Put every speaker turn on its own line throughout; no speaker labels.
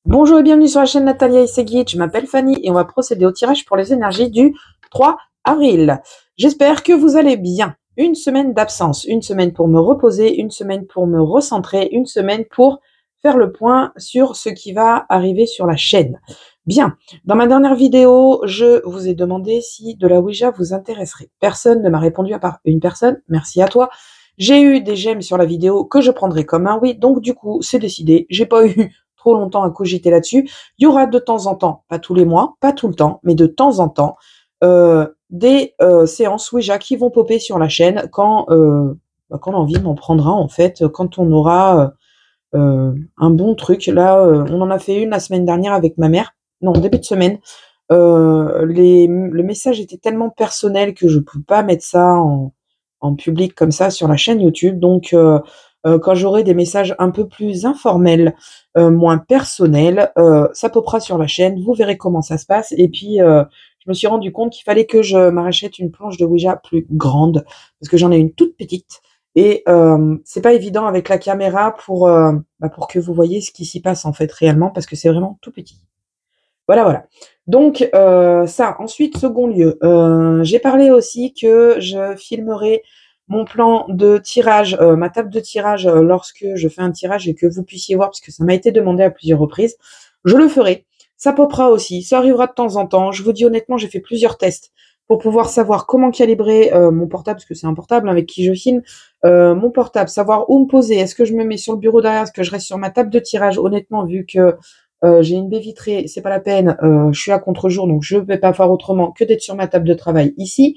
Bonjour et bienvenue sur la chaîne Natalia Isseguit, je m'appelle Fanny et on va procéder au tirage pour les énergies du 3 avril. J'espère que vous allez bien. Une semaine d'absence, une semaine pour me reposer, une semaine pour me recentrer, une semaine pour faire le point sur ce qui va arriver sur la chaîne. Bien, dans ma dernière vidéo, je vous ai demandé si de la Ouija vous intéresserait. Personne ne m'a répondu à part une personne, merci à toi. J'ai eu des j'aime sur la vidéo que je prendrai comme un oui, donc du coup c'est décidé, j'ai pas eu trop longtemps à cogiter là-dessus. Il y aura de temps en temps, pas tous les mois, pas tout le temps, mais de temps en temps, des séances Ouija qui vont popper sur la chaîne quand l'envie m'en prendra, en fait, quand on aura un bon truc. Là, on en a fait une la semaine dernière avec ma mère, non, début de semaine. Le message était tellement personnel que je ne peux pas mettre ça en public comme ça sur la chaîne YouTube. Donc, quand j'aurai des messages un peu plus informels, moins personnels, ça popera sur la chaîne. Vous verrez comment ça se passe. Et puis, je me suis rendu compte qu'il fallait que je m'arrachette une planche de Ouija plus grande parce que j'en ai une toute petite. Et c'est pas évident avec la caméra pour que vous voyez ce qui s'y passe en fait réellement parce que c'est vraiment tout petit. Voilà, voilà. Donc ça, ensuite, second lieu, j'ai parlé aussi que je filmerai mon plan de tirage, ma table de tirage lorsque je fais un tirage et que vous puissiez voir, parce que ça m'a été demandé à plusieurs reprises. Je le ferai. Ça popera aussi, ça arrivera de temps en temps. Je vous dis honnêtement, j'ai fait plusieurs tests pour pouvoir savoir comment calibrer mon portable, parce que c'est un portable avec qui je filme, mon portable, savoir où me poser. Est-ce que je me mets sur le bureau derrière, est-ce que je reste sur ma table de tirage? Honnêtement, vu que j'ai une baie vitrée, c'est pas la peine, je suis à contre-jour, donc je vais pas faire autrement que d'être sur ma table de travail ici.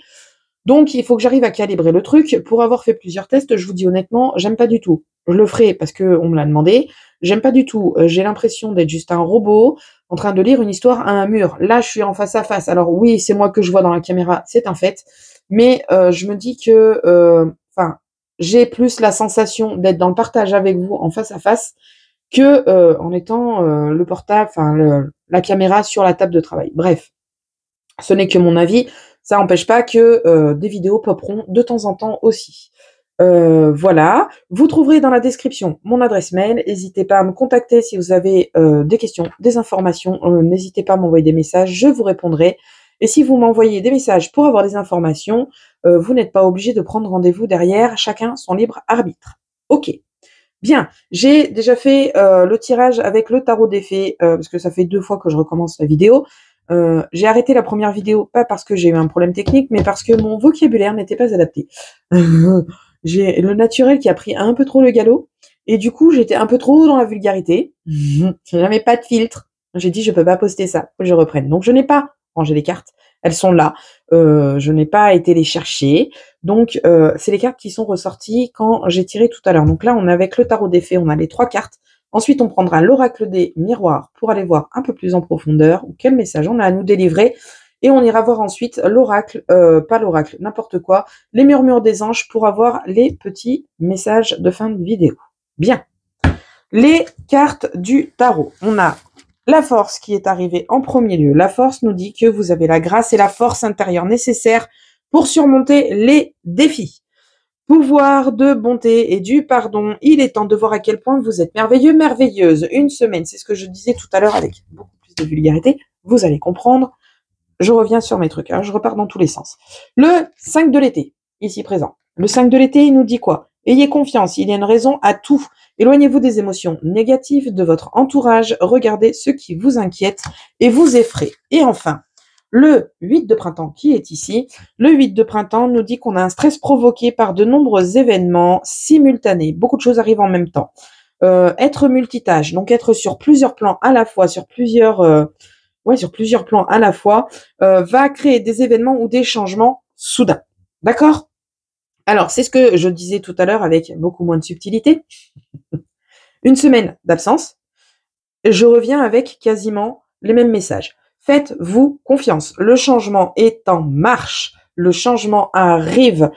Donc il faut que j'arrive à calibrer le truc. Pour avoir fait plusieurs tests, je vous dis honnêtement, j'aime pas du tout. Je le ferai parce que on me l'a demandé. J'aime pas du tout. J'ai l'impression d'être juste un robot en train de lire une histoire à un mur. Là, je suis en face à face. Alors oui, c'est moi que je vois dans la caméra, c'est un fait. Mais je me dis que, enfin, j'ai plus la sensation d'être dans le partage avec vous en face à face que en étant le portable, enfin la caméra sur la table de travail. Bref, ce n'est que mon avis. Ça n'empêche pas que des vidéos popperont de temps en temps aussi. Voilà, vous trouverez dans la description mon adresse mail. N'hésitez pas à me contacter si vous avez des questions, des informations. N'hésitez pas à m'envoyer des messages, je vous répondrai. Et si vous m'envoyez des messages pour avoir des informations, vous n'êtes pas obligé de prendre rendez-vous derrière. Chacun son libre arbitre. Ok. Bien, j'ai déjà fait le tirage avec le tarot des fées, parce que ça fait 2 fois que je recommence la vidéo. J'ai arrêté la première vidéo, pas parce que j'ai eu un problème technique, mais parce que mon vocabulaire n'était pas adapté. J'ai le naturel qui a pris un peu trop le galop, et du coup j'étais un peu trop dans la vulgarité. J'avais pas de filtre. J'ai dit je peux pas poster ça, faut que je reprenne. Donc je n'ai pas rangé les cartes, elles sont là. Je n'ai pas été les chercher. Donc, c'est les cartes qui sont ressorties quand j'ai tiré tout à l'heure. Donc là, on a avec le tarot des fées, on a les 3 cartes. Ensuite, on prendra l'oracle des miroirs pour aller voir un peu plus en profondeur quel message on a à nous délivrer. Et on ira voir ensuite l'oracle, pas l'oracle, n'importe quoi, les murmures des anges pour avoir les petits messages de fin de vidéo. Bien. Les cartes du tarot. On a la force qui est arrivée en premier lieu. La force nous dit que vous avez la grâce et la force intérieure nécessaires pour surmonter les défis. Pouvoir de bonté et du pardon. Il est temps de voir à quel point vous êtes merveilleux, merveilleuse. Une semaine, c'est ce que je disais tout à l'heure avec beaucoup plus de vulgarité. Vous allez comprendre. Je reviens sur mes trucs, hein, je repars dans tous les sens. Le 5 de l'été, ici présent. Le 5 de l'été, il nous dit quoi? Ayez confiance, il y a une raison à tout. Éloignez-vous des émotions négatives de votre entourage, regardez ce qui vous inquiète et vous effraie. Et enfin, le 8 de printemps qui est ici, le 8 de printemps nous dit qu'on a un stress provoqué par de nombreux événements simultanés. Beaucoup de choses arrivent en même temps. Être multitâche, donc être sur plusieurs plans à la fois, sur plusieurs plans à la fois, va créer des événements ou des changements soudains. D'accord? Alors, c'est ce que je disais tout à l'heure avec beaucoup moins de subtilité. Une semaine d'absence, je reviens avec quasiment les mêmes messages. Faites-vous confiance. Le changement est en marche. Le changement arrive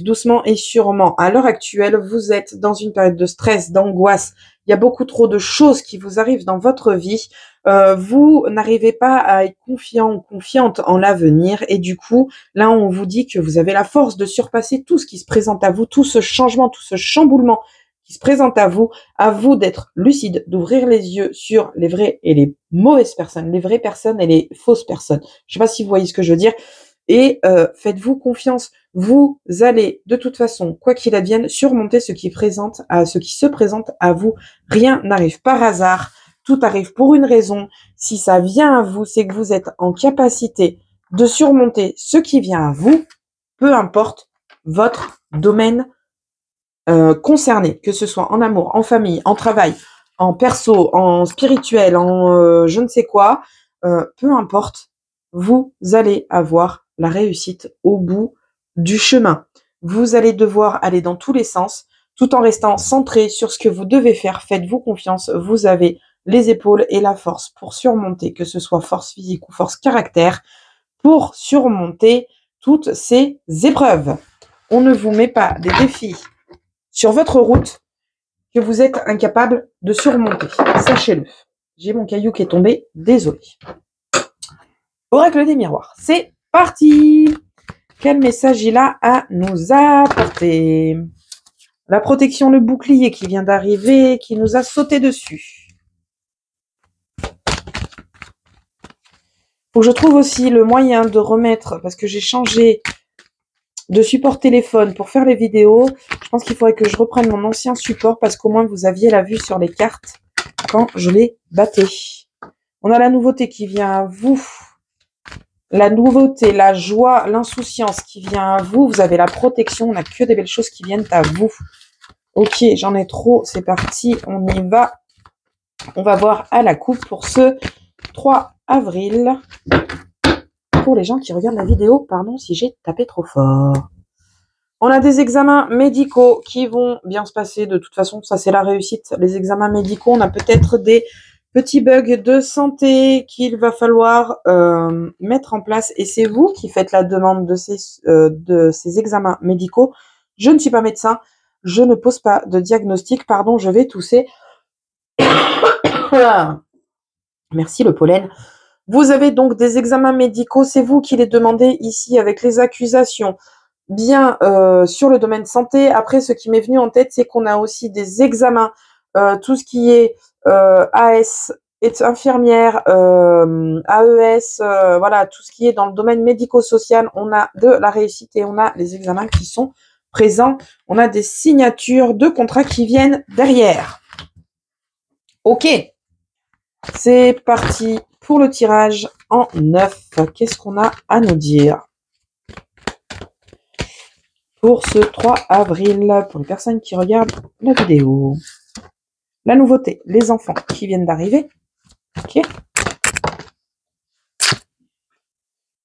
doucement et sûrement. À l'heure actuelle, vous êtes dans une période de stress, d'angoisse. Il y a beaucoup trop de choses qui vous arrivent dans votre vie. Vous n'arrivez pas à être confiant ou confiante en l'avenir et du coup, là, on vous dit que vous avez la force de surpasser tout ce qui se présente à vous, tout ce changement, tout ce chamboulement qui se présentent à vous d'être lucide, d'ouvrir les yeux sur les vraies et les mauvaises personnes, les vraies personnes et les fausses personnes. Je sais pas si vous voyez ce que je veux dire. Et faites-vous confiance. Vous allez, de toute façon, quoi qu'il advienne, surmonter ce qui se présente à vous. Rien n'arrive par hasard. Tout arrive pour une raison. Si ça vient à vous, c'est que vous êtes en capacité de surmonter ce qui vient à vous, peu importe votre domaine concerné, que ce soit en amour, en famille, en travail, en perso, en spirituel, en je ne sais quoi, peu importe, vous allez avoir la réussite au bout du chemin. Vous allez devoir aller dans tous les sens, tout en restant centré sur ce que vous devez faire. Faites-vous confiance, vous avez les épaules et la force pour surmonter, que ce soit force physique ou force caractère, pour surmonter toutes ces épreuves. On ne vous met pas des défis sur votre route que vous êtes incapable de surmonter. Sachez-le. J'ai mon caillou qui est tombé, désolé. Oracle des miroirs, c'est parti. Quel message il a à nous apporter? La protection, le bouclier qui vient d'arriver, qui nous a sauté dessus. Faut que je trouve aussi le moyen de remettre, parce que j'ai changé de support téléphone pour faire les vidéos. Je pense qu'il faudrait que je reprenne mon ancien support parce qu'au moins vous aviez la vue sur les cartes quand je les battais. On a la nouveauté qui vient à vous. La nouveauté, la joie, l'insouciance qui vient à vous. Vous avez la protection. On n'a que des belles choses qui viennent à vous. Ok, j'en ai trop. C'est parti. On y va. On va voir à la coupe pour ce 3 avril. Pour les gens qui regardent la vidéo, pardon si j'ai tapé trop fort. On a des examens médicaux qui vont bien se passer. De toute façon, ça c'est la réussite. Les examens médicaux, on a peut-être des petits bugs de santé qu'il va falloir mettre en place. Et c'est vous qui faites la demande de ces examens médicaux. Je ne suis pas médecin. Je ne pose pas de diagnostic. Pardon, je vais tousser. Merci le pollen. Vous avez donc des examens médicaux. C'est vous qui les demandez ici avec les accusations. Bien sur le domaine santé. Après, ce qui m'est venu en tête, c'est qu'on a aussi des examens, tout ce qui est AS, infirmière, AES, voilà, tout ce qui est dans le domaine médico-social, on a de la réussite et on a les examens qui sont présents. On a des signatures de contrats qui viennent derrière. Ok, c'est parti pour le tirage en 9. Qu'est-ce qu'on a à nous dire pour ce 3 avril, pour les personnes qui regardent la vidéo? La nouveauté, les enfants qui viennent d'arriver. Ok.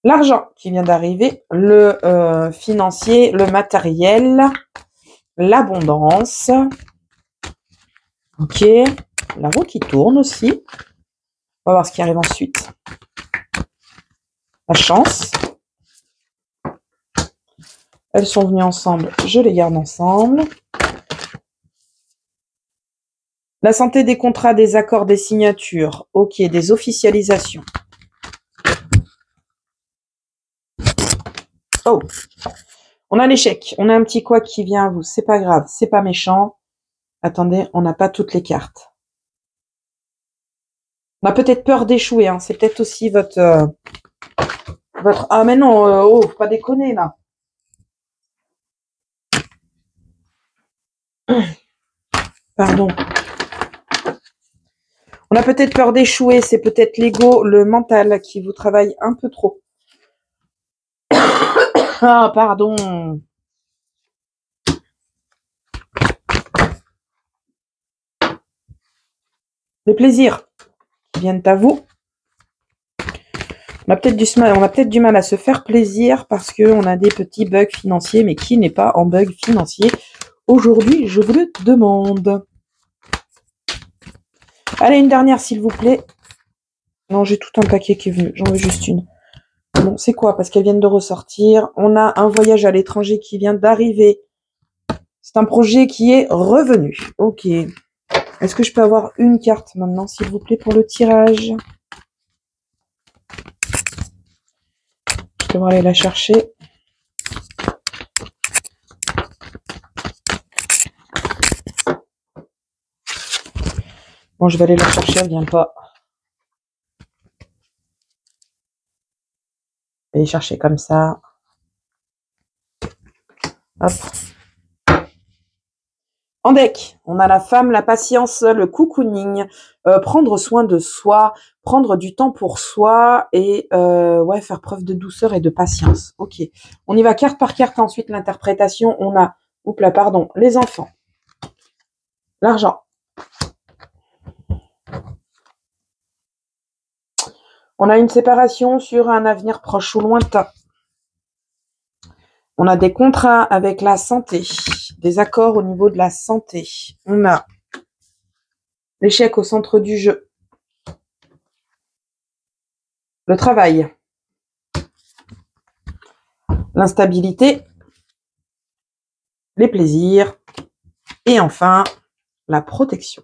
L'argent qui vient d'arriver, le financier, le matériel, l'abondance. Ok. La roue qui tourne aussi. On va voir ce qui arrive ensuite. La chance. Elles sont venues ensemble, je les garde ensemble. La santé, des contrats, des accords, des signatures. Ok, des officialisations. Oh, on a l'échec. On a un petit quoi qui vient à vous. C'est pas grave, c'est pas méchant. Attendez, on n'a pas toutes les cartes. On a peut-être peur d'échouer. Hein. C'est peut-être aussi votre... Ah mais non, oh, faut pas déconner là. Pardon. On a peut-être peur d'échouer. C'est peut-être l'ego, le mental qui vous travaille un peu trop. Ah, pardon. Les plaisirs qui viennent à vous. On a peut-être du mal à se faire plaisir parce qu'on a des petits bugs financiers, mais qui n'est pas en bug financier aujourd'hui, je vous le demande. Allez, une dernière, s'il vous plaît. Non, j'ai tout un paquet qui est venu. J'en veux juste une. Bon, c'est quoi? Parce qu'elles viennent de ressortir. On a un voyage à l'étranger qui vient d'arriver. C'est un projet qui est revenu. Ok. Est-ce que je peux avoir une carte maintenant, s'il vous plaît, pour le tirage? Je devrais aller la chercher. Bon, je vais aller la chercher, elle vient pas. Je vais aller chercher comme ça. Hop. En deck, on a la femme, la patience, le cocooning, prendre soin de soi, prendre du temps pour soi et ouais, faire preuve de douceur et de patience. Ok. On y va carte par carte. Ensuite, l'interprétation. On a, oups là, pardon, les enfants, l'argent. On a une séparation sur un avenir proche ou lointain. On a des contrats avec la santé, des accords au niveau de la santé. On a l'échec au centre du jeu. Le travail. L'instabilité. Les plaisirs. Et enfin, la protection.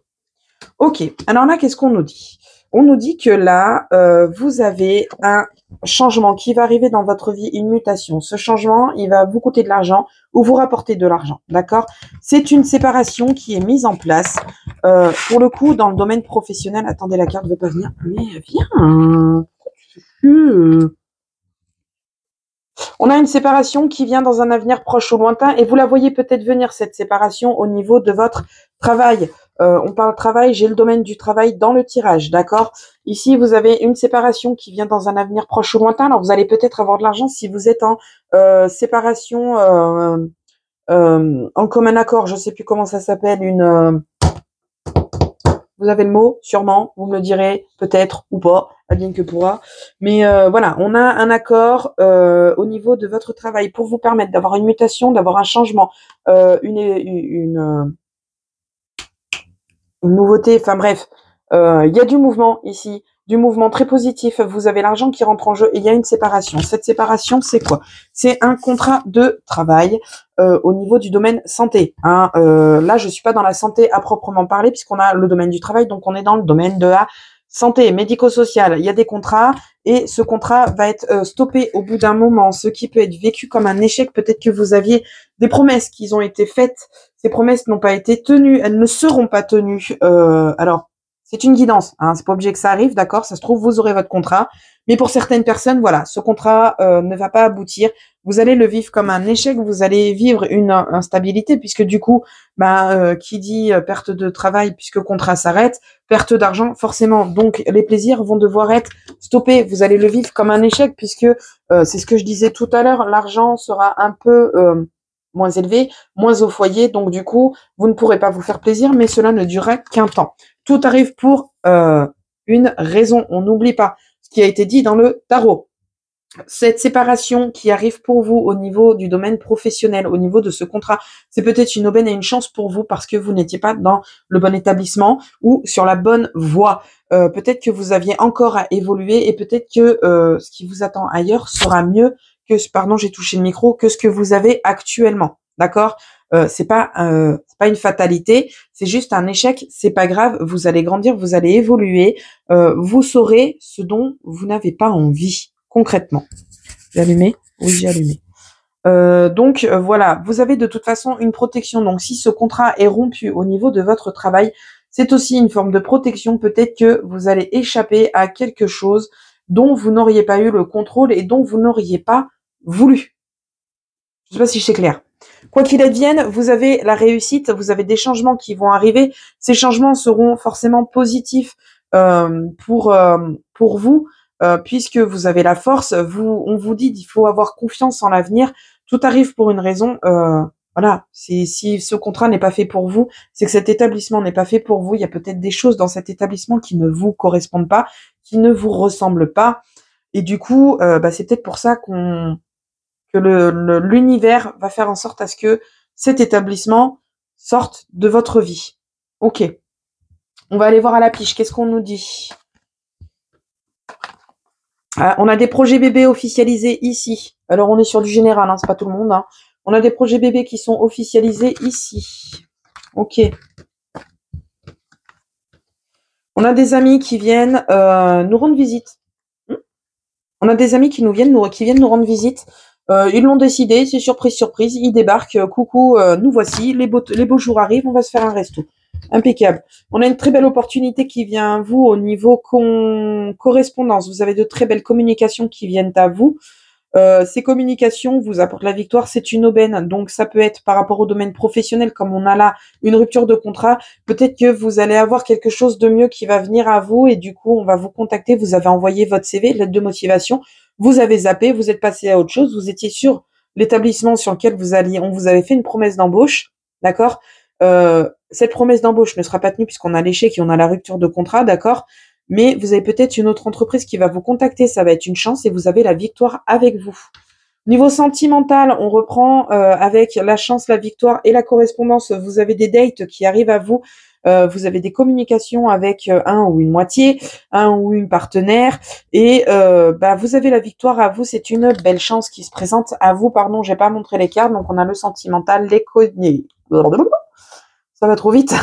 Ok, alors là, qu'est-ce qu'on nous dit? On nous dit que là, vous avez un changement qui va arriver dans votre vie, une mutation. Ce changement, il va vous coûter de l'argent ou vous rapporter de l'argent, d'accord? C'est une séparation qui est mise en place. Pour le coup, dans le domaine professionnel, attendez, la carte ne veut pas venir. Mais viens. On a une séparation qui vient dans un avenir proche ou lointain et vous la voyez peut-être venir, cette séparation, au niveau de votre travail. On parle travail, j'ai le domaine du travail dans le tirage, d'accord? Ici, vous avez une séparation qui vient dans un avenir proche ou lointain. Alors, vous allez peut-être avoir de l'argent si vous êtes en séparation en commun accord. Je sais plus comment ça s'appelle. Vous avez le mot, sûrement. Vous me le direz, peut-être ou pas. Advienne que pourra. Mais voilà, on a un accord au niveau de votre travail pour vous permettre d'avoir une mutation, d'avoir un changement, une nouveauté, enfin bref, il y a du mouvement ici, du mouvement très positif, vous avez l'argent qui rentre en jeu et il y a une séparation. Cette séparation, c'est quoi? C'est un contrat de travail au niveau du domaine santé. Hein. Là, je suis pas dans la santé à proprement parler puisqu'on a le domaine du travail, donc on est dans le domaine de la santé, médico-sociale. Il y a des contrats et ce contrat va être stoppé au bout d'un moment, ce qui peut être vécu comme un échec. Peut-être que vous aviez des promesses qui ont été faites. Ces promesses n'ont pas été tenues, elles ne seront pas tenues. Alors, c'est une guidance, hein, c'est pas obligé que ça arrive, d'accord? Ça se trouve, vous aurez votre contrat. Mais pour certaines personnes, voilà, ce contrat ne va pas aboutir. Vous allez le vivre comme un échec, vous allez vivre une instabilité, puisque du coup, qui dit perte de travail, puisque le contrat s'arrête, perte d'argent, forcément. Donc, les plaisirs vont devoir être stoppés. Vous allez le vivre comme un échec, puisque c'est ce que je disais tout à l'heure, l'argent sera un peu moins élevé, moins au foyer, donc du coup, vous ne pourrez pas vous faire plaisir, mais cela ne durera qu'un temps. Tout arrive pour une raison, on n'oublie pas ce qui a été dit dans le tarot. Cette séparation qui arrive pour vous au niveau du domaine professionnel, au niveau de ce contrat, c'est peut-être une aubaine et une chance pour vous parce que vous n'étiez pas dans le bon établissement ou sur la bonne voie. Peut-être que vous aviez encore à évoluer et peut-être que ce qui vous attend ailleurs sera mieux que, pardon, j'ai touché le micro, que ce que vous avez actuellement. D'accord? C'est pas une fatalité, c'est juste un échec, c'est pas grave, vous allez grandir, vous allez évoluer, vous saurez ce dont vous n'avez pas envie. Concrètement. J'ai allumé? Oui, j'ai allumé. Donc voilà, vous avez de toute façon une protection. Donc si ce contrat est rompu au niveau de votre travail, c'est aussi une forme de protection. Peut-être que vous allez échapper à quelque chose dont vous n'auriez pas eu le contrôle et dont vous n'auriez pas voulu. Je ne sais pas si c'est clair. Quoi qu'il advienne, vous avez la réussite, vous avez des changements qui vont arriver. Ces changements seront forcément positifs pour vous. Puisque vous avez la force, on vous dit qu'il faut avoir confiance en l'avenir. Tout arrive pour une raison. Voilà, si ce contrat n'est pas fait pour vous, c'est que cet établissement n'est pas fait pour vous. Il y a peut-être des choses dans cet établissement qui ne vous correspondent pas, qui ne vous ressemblent pas. Et du coup, c'est peut-être pour ça que l'univers va faire en sorte à ce que cet établissement sorte de votre vie. Ok. On va aller voir à la piche. Qu'est-ce qu'on nous dit ? On a des projets bébés officialisés ici. Alors, on est sur du général, hein, c'est pas tout le monde. Hein. On a des projets bébés qui sont officialisés ici. Ok. On a des amis qui viennent nous rendre visite. On a des amis qui viennent nous rendre visite. Ils l'ont décidé, c'est surprise, surprise. Ils débarquent. Coucou, nous voici. Les beaux jours arrivent, on va se faire un resto. Impeccable. On a une très belle opportunité qui vient à vous au niveau correspondance. Vous avez de très belles communications qui viennent à vous. Ces communications vous apportent la victoire, c'est une aubaine. Donc ça peut être par rapport au domaine professionnel, comme on a là une rupture de contrat. Peut-être que vous allez avoir quelque chose de mieux qui va venir à vous et du coup on va vous contacter. Vous avez envoyé votre CV, lettre de motivation, vous avez zappé, vous êtes passé à autre chose, vous étiez sur l'établissement sur lequel vous alliez, on vous avait fait une promesse d'embauche, d'accord? Cette promesse d'embauche ne sera pas tenue puisqu'on a l'échec et on a la rupture de contrat, d'accord? Mais vous avez peut-être une autre entreprise qui va vous contacter, ça va être une chance et vous avez la victoire avec vous. Niveau sentimental, on reprend avec la chance, la victoire et la correspondance. Vous avez des dates qui arrivent à vous. Vous avez des communications avec un ou une moitié, un ou une partenaire, et vous avez la victoire à vous. C'est une belle chance qui se présente à vous. Pardon, j'ai pas montré les cartes, donc on a le sentimental, ça va trop vite.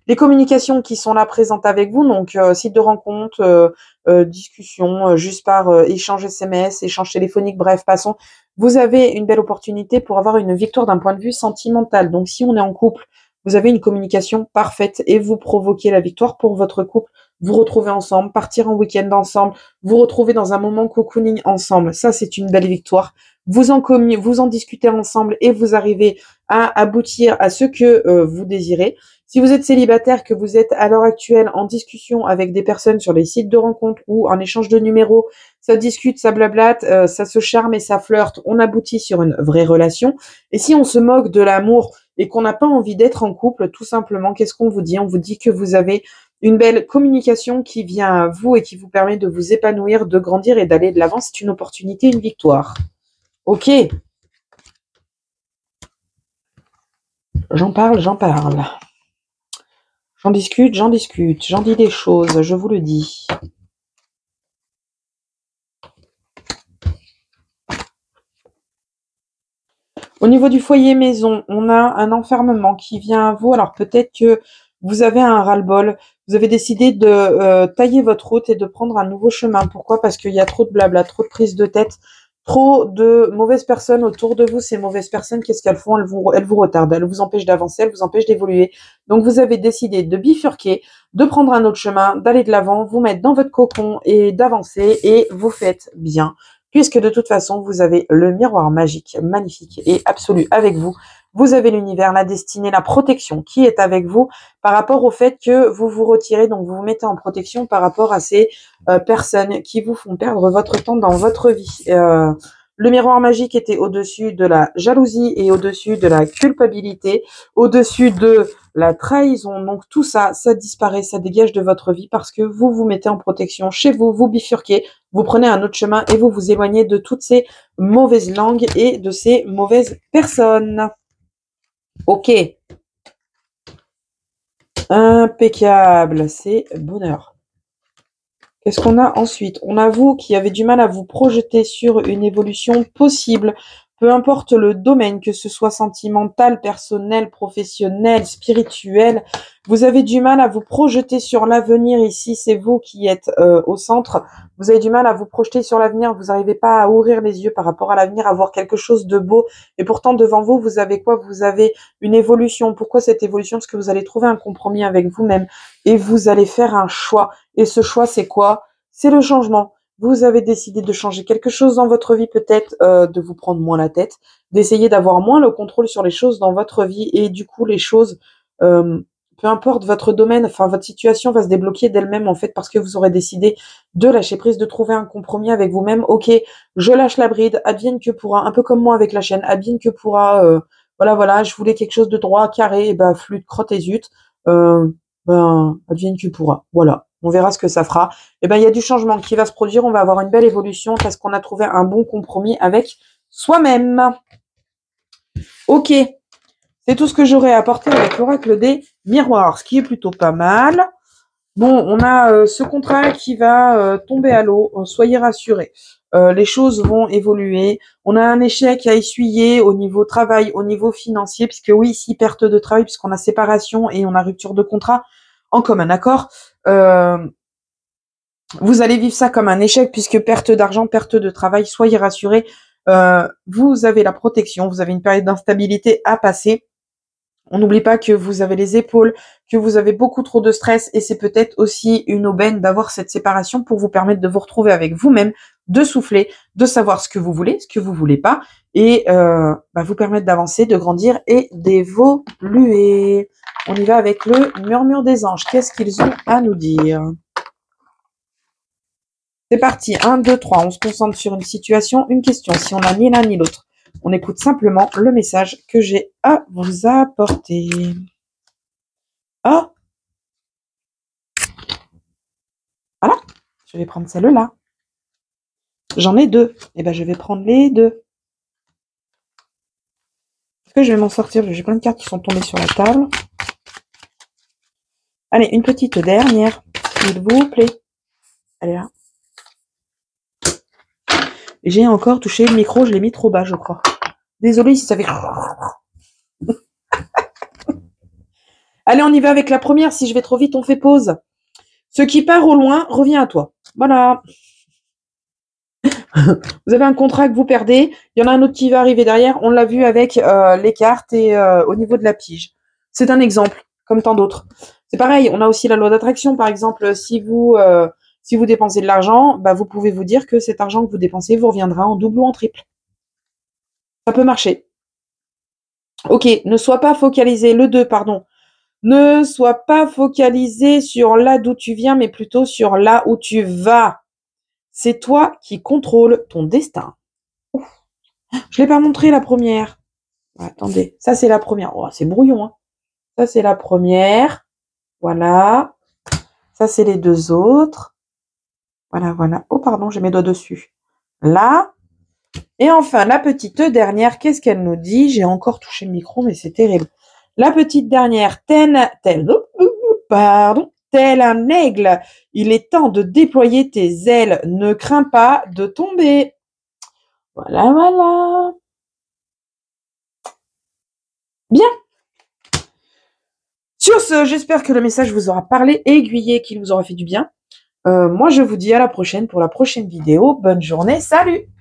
Les communications qui sont là présentes avec vous, donc site de rencontre, discussion, juste par échange SMS, échange téléphonique, bref, passons. Vous avez une belle opportunité pour avoir une victoire d'un point de vue sentimental. Donc si on est en couple, vous avez une communication parfaite et vous provoquez la victoire pour votre couple. Vous retrouvez ensemble, partir en week-end ensemble, vous retrouvez dans un moment cocooning ensemble. Ça, c'est une belle victoire. Vous en discutez ensemble et vous arrivez à aboutir à ce que vous désirez. Si vous êtes célibataire, que vous êtes à l'heure actuelle en discussion avec des personnes sur les sites de rencontres ou en échange de numéros, ça discute, ça blablate, ça se charme et ça flirte, on aboutit sur une vraie relation. Et si on se moque de l'amour et qu'on n'a pas envie d'être en couple, tout simplement, qu'est-ce qu'on vous dit? On vous dit que vous avez une belle communication qui vient à vous et qui vous permet de vous épanouir, de grandir et d'aller de l'avant. C'est une opportunité, une victoire. Ok. J'en parle, j'en parle. J'en discute, j'en dis des choses, je vous le dis. Au niveau du foyer maison, on a un enfermement qui vient à vous. Alors peut-être que vous avez un ras-le-bol. Vous avez décidé de tailler votre route et de prendre un nouveau chemin. Pourquoi? Parce qu'il y a trop de blabla, trop de prise de tête, trop de mauvaises personnes autour de vous. Ces mauvaises personnes, qu'est-ce qu'elles font? Elles vous retardent, elles vous empêchent d'avancer, elles vous empêchent d'évoluer. Donc vous avez décidé de bifurquer, de prendre un autre chemin, d'aller de l'avant, vous mettre dans votre cocon et d'avancer et vous faites bien. Puisque de toute façon, vous avez le miroir magique, magnifique et absolu avec vous. Vous avez l'univers, la destinée, la protection qui est avec vous par rapport au fait que vous vous retirez, donc vous vous mettez en protection par rapport à ces personnes qui vous font perdre votre temps dans votre vie. Le miroir magique était au-dessus de la jalousie et au-dessus de la culpabilité, au-dessus de la trahison. Donc tout ça, ça disparaît, ça dégage de votre vie parce que vous vous mettez en protection chez vous, vous bifurquez, vous prenez un autre chemin et vous vous éloignez de toutes ces mauvaises langues et de ces mauvaises personnes. Ok. Impeccable, c'est bonheur. Qu'est-ce qu'on a ensuite? On a vous qui avez du mal à vous projeter sur une évolution possible, peu importe le domaine, que ce soit sentimental, personnel, professionnel, spirituel. Vous avez du mal à vous projeter sur l'avenir ici, c'est vous qui êtes au centre. Vous avez du mal à vous projeter sur l'avenir, vous n'arrivez pas à ouvrir les yeux par rapport à l'avenir, à voir quelque chose de beau. Et pourtant, devant vous, vous avez quoi? Vous avez une évolution. Pourquoi cette évolution? Parce que vous allez trouver un compromis avec vous-même et vous allez faire un choix. Et ce choix, c'est quoi? C'est le changement. Vous avez décidé de changer quelque chose dans votre vie, peut-être de vous prendre moins la tête, d'essayer d'avoir moins le contrôle sur les choses dans votre vie et du coup, les choses, peu importe votre domaine, enfin votre situation va se débloquer d'elle-même en fait parce que vous aurez décidé de lâcher prise, de trouver un compromis avec vous-même. Ok, je lâche la bride, advienne que pourra, un peu comme moi avec la chaîne, advienne que pourra. Voilà, je voulais quelque chose de droit, carré, et ben flûte, crotte et zut. Advienne que pourra. Voilà. On verra ce que ça fera. Et ben, il y a du changement qui va se produire. On va avoir une belle évolution parce qu'on a trouvé un bon compromis avec soi-même. Ok. C'est tout ce que j'aurais apporté avec l'oracle des miroirs, ce qui est plutôt pas mal. Bon, on a ce contrat qui va tomber à l'eau. Soyez rassurés. Les choses vont évoluer. On a un échec à essuyer au niveau travail, au niveau financier, puisque oui, ici, perte de travail, puisqu'on a séparation et on a rupture de contrat en commun accord. Vous allez vivre ça comme un échec puisque perte d'argent, perte de travail, soyez rassurés. Vous avez la protection, vous avez une période d'instabilité à passer. On n'oublie pas que vous avez les épaules, que vous avez beaucoup trop de stress et c'est peut-être aussi une aubaine d'avoir cette séparation pour vous permettre de vous retrouver avec vous-même, de souffler, de savoir ce que vous voulez, ce que vous voulez pas et vous permettre d'avancer, de grandir et d'évoluer. On y va avec le murmure des anges. Qu'est-ce qu'ils ont à nous dire? C'est parti. 1, 2, 3. On se concentre sur une situation, une question. Si on n'a ni l'un ni l'autre, on écoute simplement le message que j'ai à vous apporter. Oh, voilà. Je vais prendre celle-là. J'en ai 2. Eh ben, je vais prendre les 2. Est-ce que je vais m'en sortir? J'ai plein de cartes qui sont tombées sur la table. Allez, une petite dernière, s'il vous plaît. Allez là. J'ai encore touché le micro, je l'ai mis trop bas, je crois. Désolée si ça fait... Allez, on y va avec la première. Si je vais trop vite, on fait pause. Ce qui part au loin revient à toi. Voilà. Vous avez un contrat que vous perdez. Il y en a un autre qui va arriver derrière. On l'a vu avec les cartes et au niveau de la pige. C'est un exemple, comme tant d'autres. C'est pareil. On a aussi la loi d'attraction. Par exemple, si vous dépensez de l'argent, vous pouvez vous dire que cet argent que vous dépensez vous reviendra en double ou en triple. Ça peut marcher. Ok, ne sois pas focalisé. Le 2, pardon. Ne sois pas focalisé sur là d'où tu viens, mais plutôt sur là où tu vas. C'est toi qui contrôles ton destin. Ouf. Je l'ai pas montré la première. Attendez, ça c'est la première. Oh, c'est brouillon, hein. Ça c'est la première. Voilà. Ça c'est les 2 autres. Voilà, voilà. Oh pardon, j'ai mes doigts dessus. Là. Et enfin, la petite dernière, qu'est-ce qu'elle nous dit? J'ai encore touché le micro, mais c'est terrible. La petite dernière, tel un aigle, il est temps de déployer tes ailes. Ne crains pas de tomber. Voilà, voilà. Bien. Sur ce, j'espère que le message vous aura parlé, aiguillé, qu'il vous aura fait du bien. Moi, je vous dis à la prochaine pour la prochaine vidéo. Bonne journée. Salut!